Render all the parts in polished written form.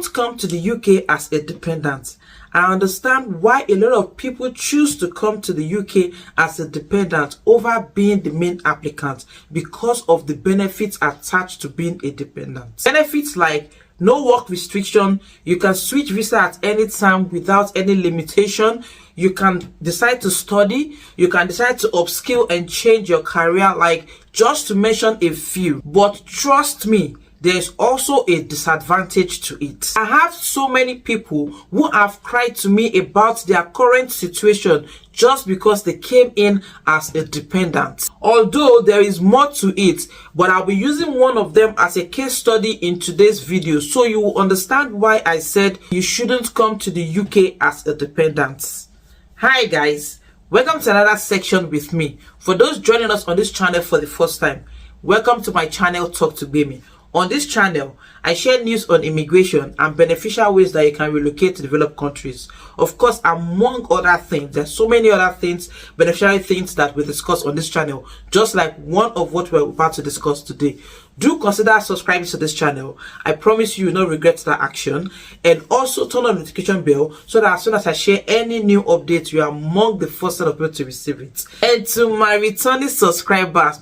shouldn't come to the UK as a dependent. I understand why a lot of people choose to come to the UK as a dependent over being the main applicant because of the benefits attached to being a dependent. Benefits like no work restriction, you can switch visa at any time without any limitation, you can decide to study, you can decide to upskill and change your career, like just to mention a few. But trust me, there's also a disadvantage to it. I have so many people who have cried to me about their current situation just because they came in as a dependent. Although there is more to it, but I'll be using one of them as a case study in today's video so you will understand why I said you shouldn't come to the UK as a dependent. Hi guys, welcome to another section with me. For those joining us on this channel for the first time, welcome to my channel talktogbemy. On this channel, I share news on immigration and beneficial ways that you can relocate to developed countries. Of course, among other things, there's so many other things, beneficial things that we discuss on this channel, just like one of what we're about to discuss today. Do consider subscribing to this channel. I promise you will not regret that action. And also turn on the notification bell so that as soon as I share any new updates, you are among the first set of people to receive it. And to my returning subscribers,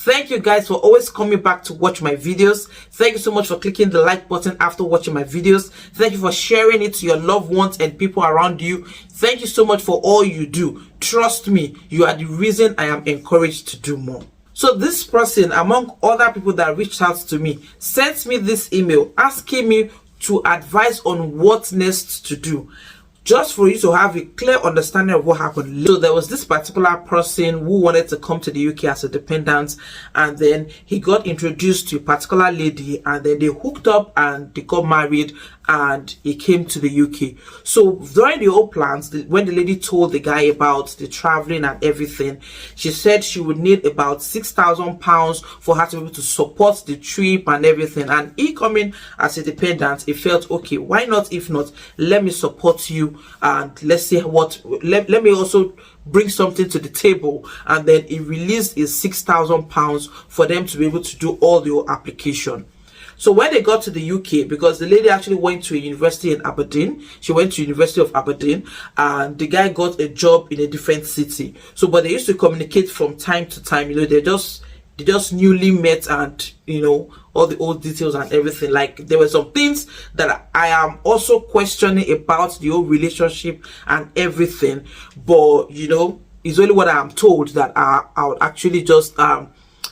thank you guys for always coming back to watch my videos. Thank you so much for clicking the like button after watching my videos. Thank you for sharing it to your loved ones and people around you. Thank you so much for all you do. Trust me, you are the reason I am encouraged to do more. So this person, among other people that reached out to me, sent me this email asking me to advise on what next to do, just for you to have a clear understanding of what happened. So there was this particular person who wanted to come to the UK as a dependent, and then he got introduced to a particular lady, and then they hooked up and they got married and he came to the UK. So during the whole plans, when the lady told the guy about the traveling and everything, she said she would need about £6,000 for her to be able to support the trip and everything. And he coming as a dependent, he felt, okay, why not? If not, let me support you and let's see what, let me also bring something to the table. And then he released his £6,000 for them to be able to do all the application. So when they got to the UK, because the lady actually went to a university in Aberdeen, she went to University of Aberdeen, and the guy got a job in a different city. So, but they used to communicate from time to time. You know, they just newly met, and you know all the old details and everything. Like there were some things that I am also questioning about the whole relationship and everything. But you know, it's only what I am told that I'll actually just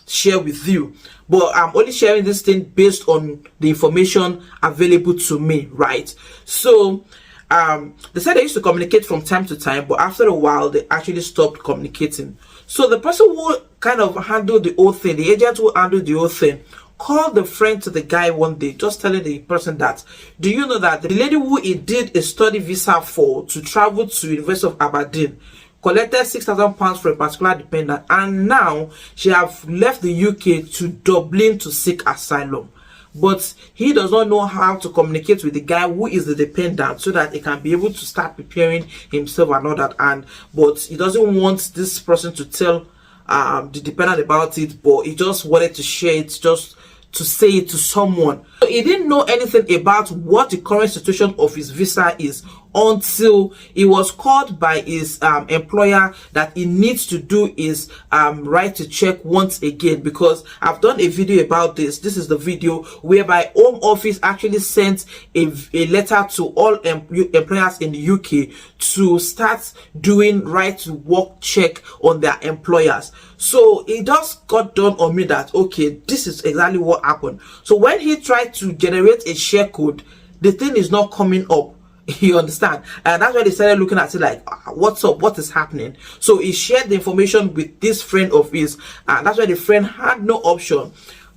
share with you. But I'm only sharing this thing based on the information available to me, right? So they said they used to communicate from time to time, but after a while they actually stopped communicating. So the person who kind of handled the whole thing, the agent who handled the whole thing, called the friend to the guy one day, just telling the person that, do you know that the lady who he did a study visa for to travel to University of Aberdeen collected £6,000 for a particular dependent, and now she have left the UK to Dublin to seek asylum. But he does not know how to communicate with the guy who is the dependent so that he can be able to start preparing himself and all that. And but he doesn't want this person to tell the dependent about it, but he just wanted to share it, just to say it to someone. So he didn't know anything about what the current situation of his visa is until he was called by his employer that he needs to do his right to check once again, because I've done a video about this. This is the video whereby Home Office actually sent a letter to all employers in the UK to start doing right to work check on their employers. So it just got done on me that, okay, this is exactly what happened. So when he tried to generate a share code, the thing is not coming up. You understand? And that's why they started looking at it like, what's up? What is happening? So he shared the information with this friend of his, and that's why the friend had no option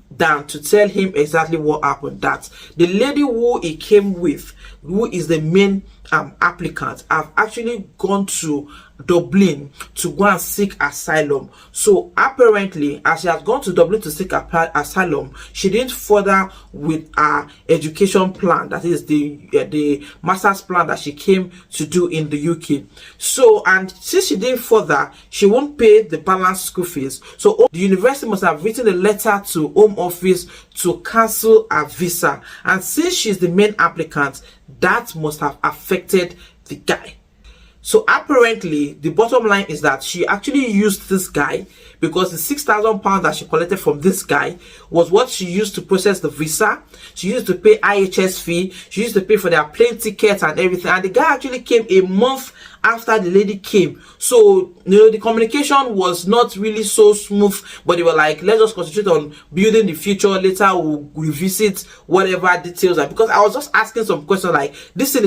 than to tell him exactly what happened. That the lady who he came with, who is the main applicants have actually gone to Dublin to go and seek asylum. So apparently, as she has gone to Dublin to seek asylum, she didn't further with her education plan, that is the master's plan that she came to do in the UK. So, and since she didn't further, she won't pay the balance school fees. So the university must have written a letter to Home Office to cancel her visa, and since she's the main applicant, that must have affected the guy. So apparently, the bottom line is that she actually used this guy, because the £6,000 that she collected from this guy was what she used to process the visa. She used to pay IHS fee. She used to pay for their plane tickets and everything. And the guy actually came a month after the lady came. So, you know, the communication was not really so smooth, but they were like, let's just concentrate on building the future. Later we'll revisit whatever details are, because I was just asking some questions like, this thing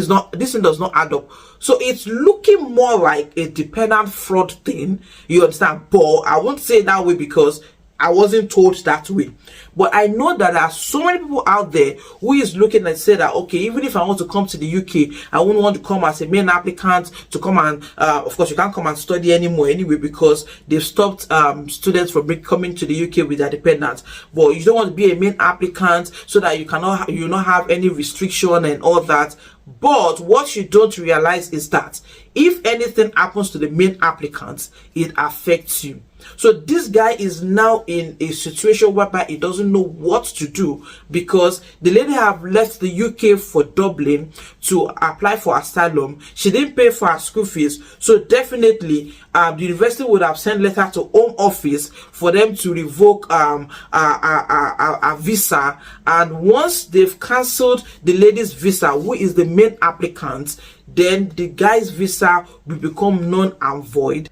does not add up. So it's looking more like a dependent fraud thing, you understand? But I won't say it that way because I wasn't told that way. But I know that there are so many people out there who is looking and say that, okay, even if I want to come to the UK, I wouldn't want to come as a main applicant to come and, of course, you can't come and study anymore anyway, because they've stopped students from coming to the UK with their dependents. But you don't want to be a main applicant so that you not have any restriction and all that. But what you don't realize is that if anything happens to the main applicant, it affects you. So this guy is now in a situation whereby he doesn't know what to do, because the lady have left the UK for Dublin to apply for asylum. She didn't pay for her school fees, so definitely the university would have sent letter to Home Office for them to revoke a visa. And once they've cancelled the lady's visa, who is the main applicant, then the guy's visa will become null and void.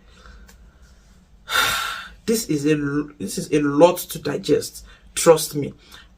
This is a lot to digest, trust me.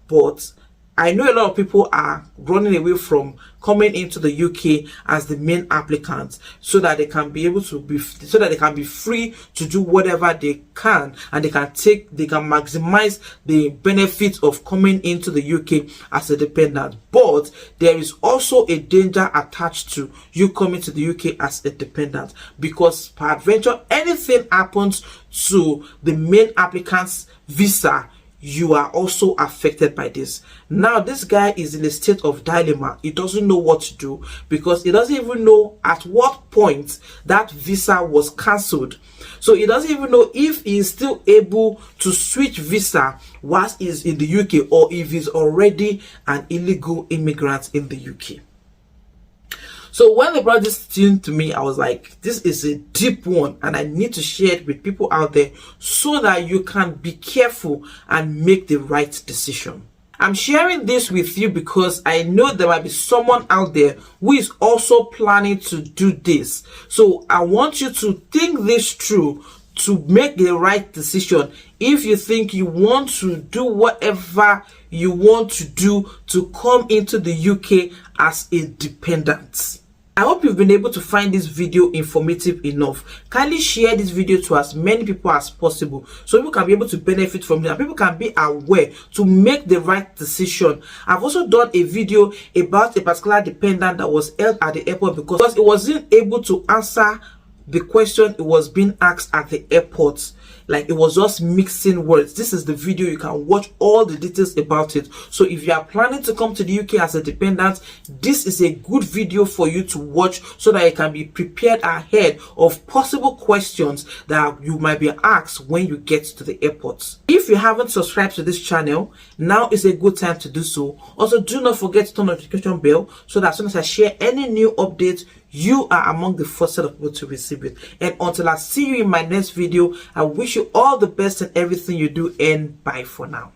But I know a lot of people are running away from coming into the UK as the main applicant, so that they can be able to be free to do whatever they can, and they can maximize the benefits of coming into the UK as a dependent. But there is also a danger attached to you coming to the UK as a dependent, because peradventure anything happens to the main applicant's visa, you are also affected by this. Now this guy is in a state of dilemma. He doesn't know what to do, because he doesn't even know at what point that visa was cancelled. So he doesn't even know if he is still able to switch visa whilst he's in the UK, or if he's already an illegal immigrant in the UK. So when they brought this tune to me, I was like, this is a deep one, and I need to share it with people out there so that you can be careful and make the right decision. I'm sharing this with you because I know there might be someone out there who is also planning to do this. So I want you to think this through to make the right decision. If you think you want to do whatever you want to do to come into the UK as a dependent. I hope you've been able to find this video informative enough. Kindly share this video to as many people as possible, so people can be able to benefit from it and people can be aware to make the right decision. I've also done a video about a particular dependent that was held at the airport because it wasn't able to answer the question it was being asked at the airport. Like, it was just mixing words. This is the video. You can watch all the details about it. So if you are planning to come to the UK as a dependent, this is a good video for you to watch, so that you can be prepared ahead of possible questions that you might be asked when you get to the airport. If you haven't subscribed to this channel, now is a good time to do so. Also, do not forget to turn on the notification bell, so that as soon as I share any new updates, you are among the first set of people to receive it. And until I see you in my next video, I wish you all the best in everything you do, and bye for now.